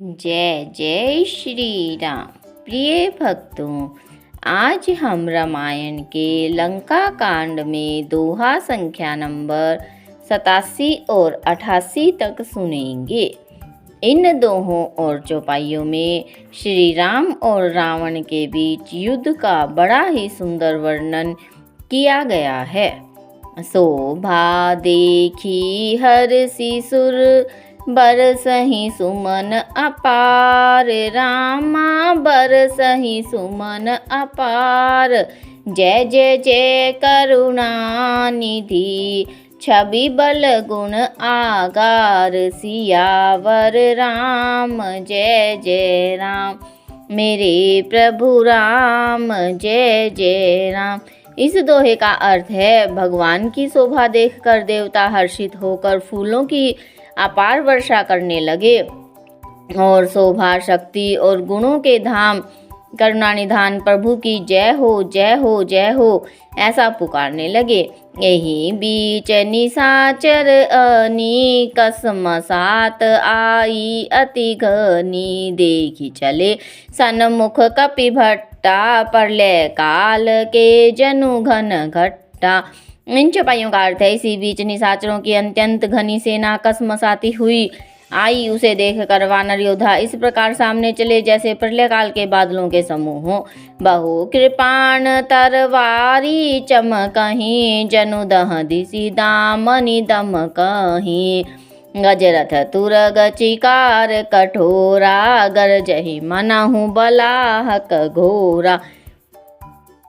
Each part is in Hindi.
जय जय श्री राम। प्रिय भक्तों, आज हम रामायण के लंका कांड में दोहा संख्या नंबर 87 और 88 तक सुनेंगे। इन दोहों और चौपाइयों में श्री राम और रावण के बीच युद्ध का बड़ा ही सुंदर वर्णन किया गया है। शोभा देखी हर्षि सुर, बरसहि सुमन अपार, रामा बरसहि सुमन अपार। जय जय जय करुणा निधि, छवि बल गुण आगार, सियावर राम जय जय राम। मेरे प्रभु राम जय जय राम। इस दोहे का अर्थ है, भगवान की शोभा देखकर देवता हर्षित होकर फूलों की अपार वर्षा करने लगे और शोभा, शक्ति और गुणों के धाम करुणा निधान प्रभु की जय हो जय हो जय हो ऐसा पुकारने लगे। यही बीच निशाचर अनी, कसमसात आई अति घनी, देखी चले सन्मुख कपि भट्टा, प्रलय काल के जनु घन घट्टा। इन चौपाइयों का अर्थ है, इसी बीच निशाचरों की अत्यंत घनी सेना कसमसाती हुई आई। उसे देखकर वानर योद्धा इस प्रकार सामने चले जैसे प्रलय काल के बादलों के समूह हो। बहु कृपाण तरवारी चमकहीं, जनु दह दिशि दामनि दमकहीं। गजरथ तुरग चिकार कठोरा, गरजहि मनहु बलाहक घोरा।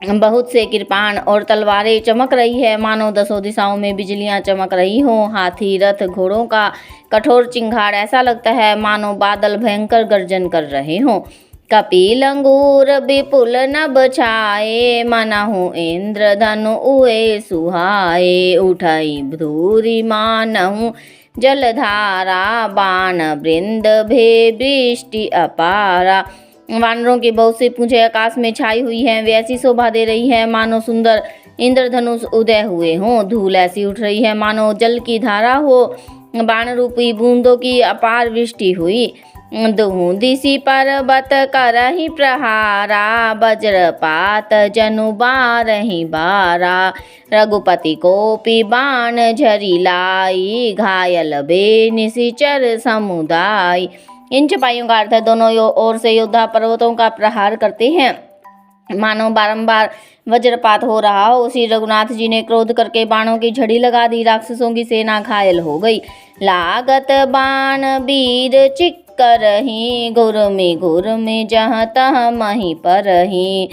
बहुत से कृपाण और तलवारें चमक रही है, मानो दसों दिशाओं में बिजलियां चमक रही हों। हाथी, रथ, घोड़ों का कठोर चिंगार ऐसा लगता है मानो बादल भयंकर गर्जन कर रहे हों। कपिल अंगूर विपुल नभ छाए, मनहु इंद्र धनु उए सुहाए। उठई धूरि मानहु जलधारा, बाण वृंद भे वृष्टि अपारा। वानरों की बहुत सी पूंछें आकाश में छाई हुई हैं, वे ऐसी शोभा दे रही हैं मानो सुंदर इंद्रधनुष उदय हुए हों। धूल ऐसी उठ रही है मानो जल की धारा हो, बाण रूपी बूंदों की अपार वृष्टि हुई। दुहु दिशि पर्वत करहि प्रहारा, वज्रपात जनु बारहि बारा। रघुपति कोपि बाण झरि लाई, घायल बे निशिचर समुदाय। इन चौपाइयों का अर्थ है, दोनों ओर से योद्धा पर्वतों का प्रहार करते हैं, मानो बारंबार वज्रपात हो रहा हो। श्री रघुनाथ जी ने क्रोध करके बाणों की झड़ी लगा दी, राक्षसों की सेना घायल हो गई। लागत बाण वीर चिक्करहि, घुर में जहाँ तहाँ मही परहि।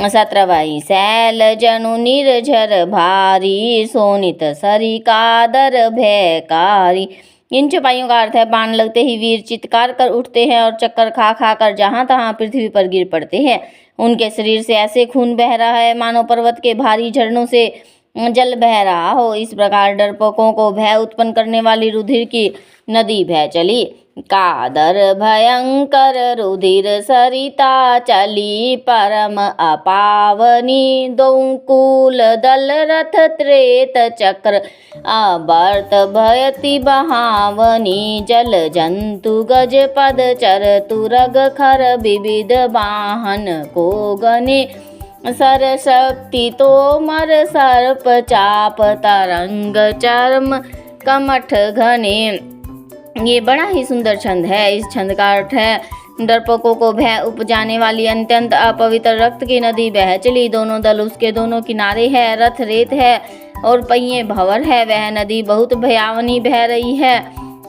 सत्रवहि शैल जनु निर्झर भारी, शोणित सरी कादर भयकारी। इन चौपाइयों का अर्थ है, बाण लगते ही वीर चित्कार कर उठते हैं और चक्कर खा खा कर जहाँ तहाँ पृथ्वी पर गिर पड़ते हैं। उनके शरीर से ऐसे खून बह रहा है मानो पर्वत के भारी झरनों से जल बह रहा हो। इस प्रकार डरपोकों को भय उत्पन्न करने वाली रुधिर की नदी बह चली। कादर भयंकर रुधिर सरिता चली, परम अपावनी। दौकूल दल रथ त्रेत चक्र, अबर्त भयति बहावनी। जल जंतु गज पद चर, तुरग खर विविध वाहन को गने। सर शक्ति तोमर सर्प चाप, तरंग चर्म कमठ घने। ये बड़ा ही सुंदर छंद है। इस छंद का अर्थ है, डरपोकों को भय उपजाने वाली अत्यंत अपवित्र रक्त की नदी बह चली। दोनों दल उसके दोनों किनारे है, रथ रेत है और पहिए भंवर है। वह नदी बहुत भयावनी बह रही है।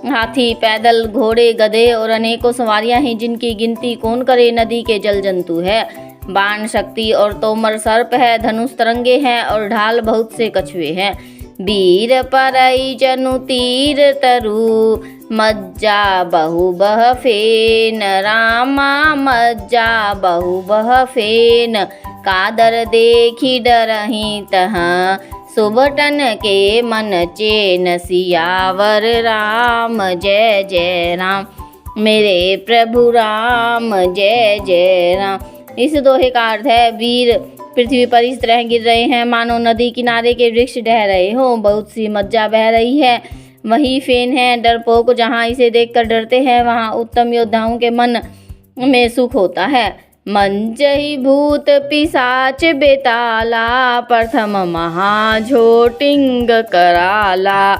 हाथी, पैदल, घोड़े, गधे और अनेकों सवारियां हैं जिनकी गिनती कौन करे। नदी के जल जंतु है, बाण शक्ति और तोमर सर्प है, धनुष तरंगे हैं और ढाल बहुत से कछुए हैं। वीर परई जनु तीर तरु, मज्जा बहु बह फेन, रामा मज्जा बहु बह फेन। कादर देखी डरहि तहाँ, सुबटन के मन चेन। सियावर राम जय जय राम। मेरे प्रभु राम जय जय राम। इस दोहे का अर्थ है, वीर पृथ्वी पर इस तरह गिर रहे हैं मानो नदी किनारे के वृक्ष ढह रहे हों। बहुत सी मज्जा बह रही है वही फेन है। डरपोक जहाँ इसे देखकर डरते हैं, वहाँ उत्तम योद्धाओं के मन में सुख होता है। मंजही भूत पिशाच बेताला, प्रथम महाझोटिंग कराला।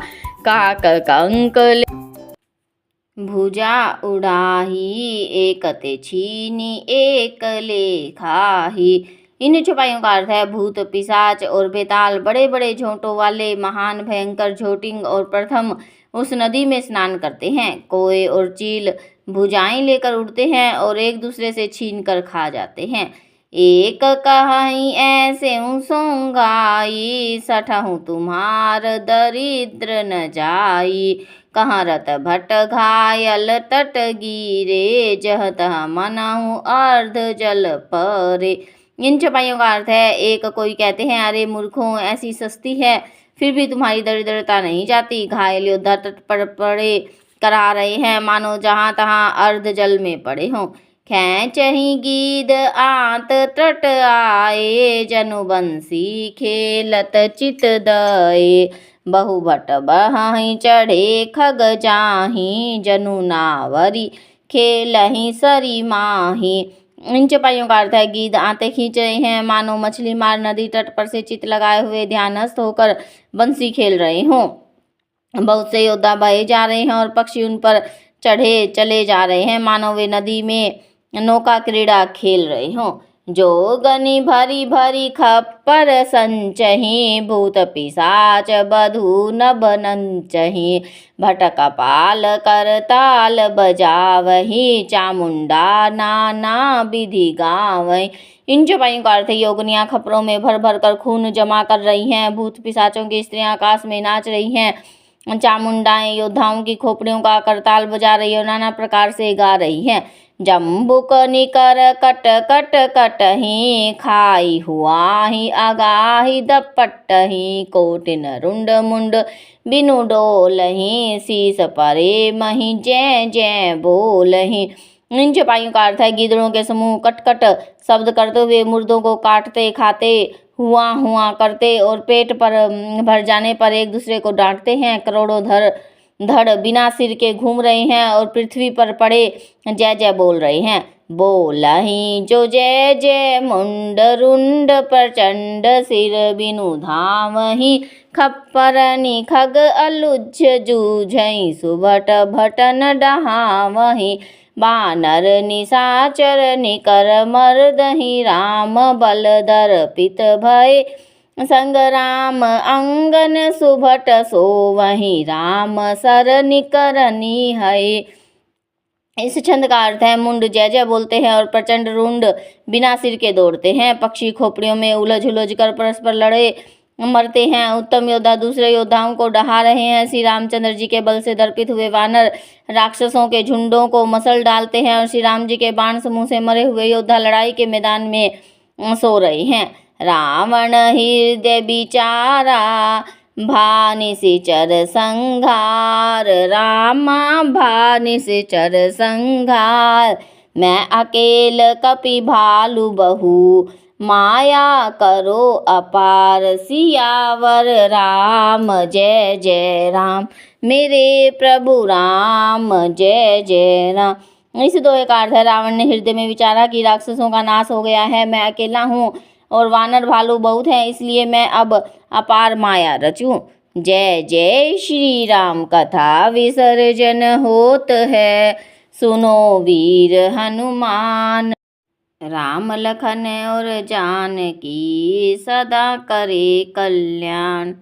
काक कंक भुजा उड़ाही, एकते छीनी एक ले खाही। इन चौपाइयों का अर्थ है भूत, पिशाच और बेताल बड़े बड़े झोंटों वाले महान भयंकर झोटिंग और प्रथम उस नदी में स्नान करते हैं। कोए और चील भुजाएं लेकर उड़ते हैं और एक दूसरे से छीन कर खा जाते हैं। एक कहाई ऐसे सोंगाई, सठहु तुम्हार दरिद्र न जाई। कहाँ रत भट घायल तट गिरे, जह तह मनहु अर्ध जल परे। इन चौपाइयों का अर्थ है एक कोई कहते हैं, अरे मूर्खों, ऐसी सस्ती है फिर भी तुम्हारी दरिद्रता नहीं जाती। घायल योद्धा तट पर पड़े करा रहे हैं, मानो जहाँ तहाँ अर्ध जल में पड़े हों। खेचही गीद आत तट आए, जनु बंसी खेलत चित दए। बहु भट बहाई चढ़े खग जाही, जनु नावरी खेलही सरी माही। इन चौपाइयों का अर्थ है गीद आते खींच रहे हैं, मानो मछली मार नदी तट पर से चित लगाए हुए ध्यानस्थ होकर बंसी खेल रहे हों। बहुत से योद्धा बहे जा रहे हैं और पक्षी उन पर चढ़े चले जा रहे हैं, मानो वे नदी में नौका क्रीड़ा खेल रहे हों। जोगनी भरी भरी खप्पर संचही, भूत पिशाच बधू नभ नंचही। भटक पाल कर ताल बजावही, चामुंडा नाना विधि गावही। इन चौपाइयों का अर्थ योगनियाँ खपरों में भर भर कर खून जमा कर रही हैं, भूत पिशाचों की स्त्रियां आकाश में नाच रही हैं, चामुंडाएं योद्धाओं की खोपड़ियों का करताल बजा रही है और नाना प्रकार से गा रही हैं। जम्बुक निकर कट कट कटही, खाई हुआही अगाही दपटही। कोटिन रुंड मुंड बिनु डोलही, शीस परे मही जय जय बोलही। इन चौपाइयों का अर्थ है गीदड़ों के समूह कट कट शब्द करते हुए मुर्दों को काटते खाते हुआ हुआ करते और पेट पर भर जाने पर एक दूसरे को डांटते हैं। करोड़ों धड़ बिना सिर के घूम रहे हैं और पृथ्वी पर पड़े जय जय बोल रहे हैं। बोलही जो जय जय मुंड रुंड, प्रचंड सिर बिनु धामही। खप्पर निखग अलुझ जूझई, सुभट भटन डहावही। बानर निशाचर निकर मर्दहि, राम बल दर्पित भय। संग्राम अंगन सुभट सोवहि, राम सर निकरनी है। इस छंद का अर्थ है मुंड जय जय बोलते हैं और प्रचंड रुंड बिना सिर के दौड़ते हैं। पक्षी खोपड़ियों में उलझ उलझ कर परस्पर लड़े मरते हैं। उत्तम योद्धा दूसरे योद्धाओं को डहा रहे हैं। श्री रामचंद्र जी के बल से दर्पित हुए वानर राक्षसों के झुंडों को मसल डालते हैं और श्री राम जी के बाण समूह से मरे हुए योद्धा लड़ाई के मैदान में सो रहे हैं। रावण हृदय बिचारा, भानिसिचर संघार। रामा भानिसिचर संघार, मैं अकेल कपि भालु बहू। माया करो अपार, सियावर राम जय जय राम। मेरे प्रभु राम जय जय राम। इस दोहे का अर्थ है रावण ने हृदय में विचारा कि राक्षसों का नाश हो गया है, मैं अकेला हूँ और वानर भालू बहुत हैं, इसलिए मैं अब अपार माया रचूं। जय जय श्री राम, कथा विसर्जन होत है, सुनो वीर हनुमान। राम लखन और जानकी सदा करे कल्याण।